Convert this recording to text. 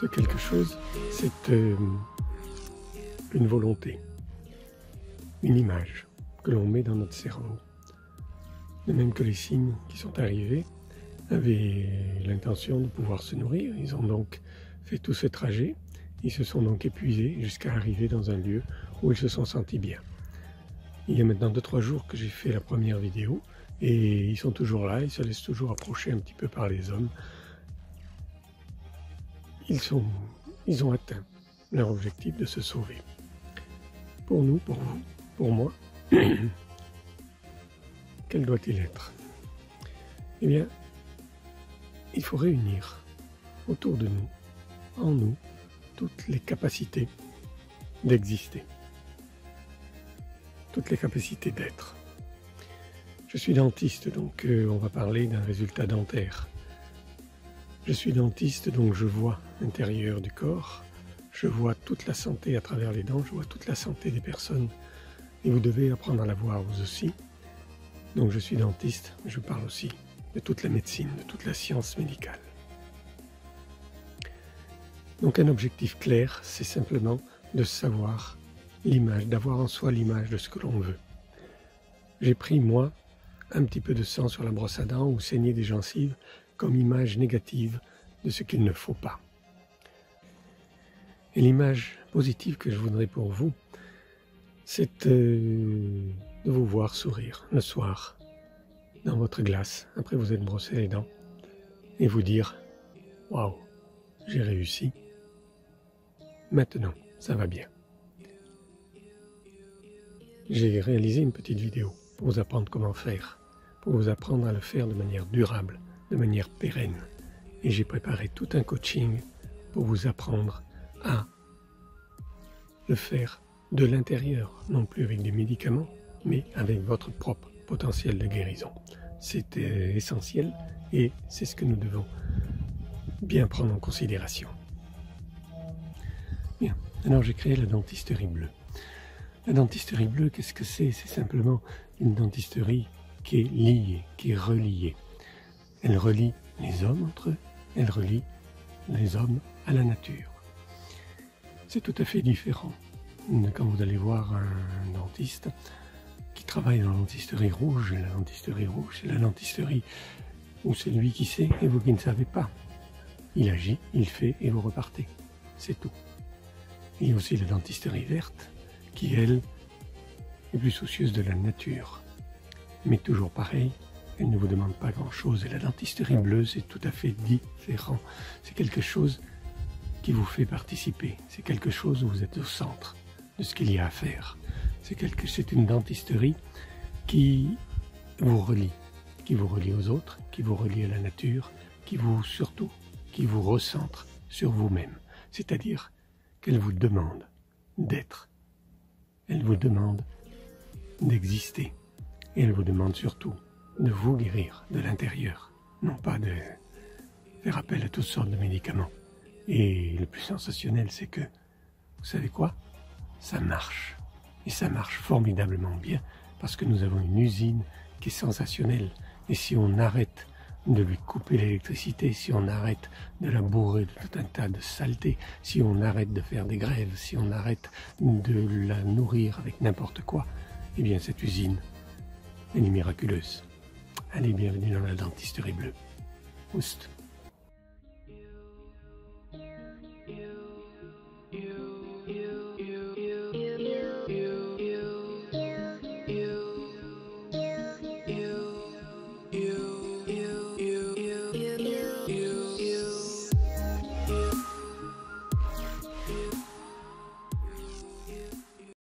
quelque chose, c'est une volonté, une image que l'on met dans notre cerveau. De même que les cygnes qui sont arrivés avaient l'intention de pouvoir se nourrir, ils ont donc fait tout ce trajet, ils se sont donc épuisés jusqu'à arriver dans un lieu où ils se sont sentis bien. Il y a maintenant 2-3 jours que j'ai fait la première vidéo et ils sont toujours là, ils se laissent toujours approcher un petit peu par les hommes. Ils ont atteint leur objectif de se sauver. Pour nous, pour vous, pour moi, quel doit-il être? Eh bien, il faut réunir autour de nous, en nous, toutes les capacités d'exister, toutes les capacités d'être. Je suis dentiste, donc on va parler d'un résultat dentaire. Je suis dentiste, donc je vois l'intérieur du corps, je vois toute la santé à travers les dents, je vois toute la santé des personnes, et vous devez apprendre à la voir vous aussi. Donc je suis dentiste, mais je parle aussi de toute la médecine, de toute la science médicale. Donc un objectif clair, c'est simplement de savoir l'image, d'avoir en soi l'image de ce que l'on veut. J'ai pris, moi, un petit peu de sang sur la brosse à dents ou saigner des gencives comme image négative de ce qu'il ne faut pas. Et l'image positive que je voudrais pour vous, c'est de vous voir sourire le soir dans votre glace, après vous êtes brossé les dents, et vous dire « Waouh, j'ai réussi, maintenant ça va bien ». J'ai réalisé une petite vidéo pour vous apprendre comment faire, pour vous apprendre à le faire de manière durable, de manière pérenne. Et j'ai préparé tout un coaching pour vous apprendre à le faire de l'intérieur, non plus avec des médicaments, mais avec votre propre potentiel de guérison. C'est essentiel et c'est ce que nous devons bien prendre en considération. Bien, alors j'ai créé la dentisterie bleue. La dentisterie bleue, qu'est-ce que c'est? C'est simplement une dentisterie qui est liée, qui est reliée. Elle relie les hommes entre eux, elle relie les hommes à la nature. C'est tout à fait différent quand vous allez voir un dentiste qui travaille dans la dentisterie rouge. La dentisterie rouge, c'est la dentisterie où c'est lui qui sait et vous qui ne savez pas. Il agit, il fait et vous repartez. C'est tout. Il y a aussi la dentisterie verte qui, elle, est plus soucieuse de la nature. Mais toujours pareil, elle ne vous demande pas grand-chose. Et la dentisterie bleue, c'est tout à fait différent. C'est quelque chose qui vous fait participer. C'est quelque chose où vous êtes au centre de ce qu'il y a à faire. C'est une dentisterie qui vous relie aux autres, qui vous relie à la nature, surtout, qui vous recentre sur vous-même. C'est-à-dire qu'elle vous demande d'être. Elle vous demande d'exister. Et elle vous demande surtout de vous guérir de l'intérieur, non pas de faire appel à toutes sortes de médicaments. Et le plus sensationnel, c'est que, vous savez quoi? Ça marche. Et ça marche formidablement bien, parce que nous avons une usine qui est sensationnelle. Et si on arrête de lui couper l'électricité, si on arrête de la bourrer de tout un tas de saletés, si on arrête de faire des grèves, si on arrête de la nourrir avec n'importe quoi, eh bien cette usine, elle est miraculeuse. Allez, bienvenue dans la dentisterie bleue. Oust.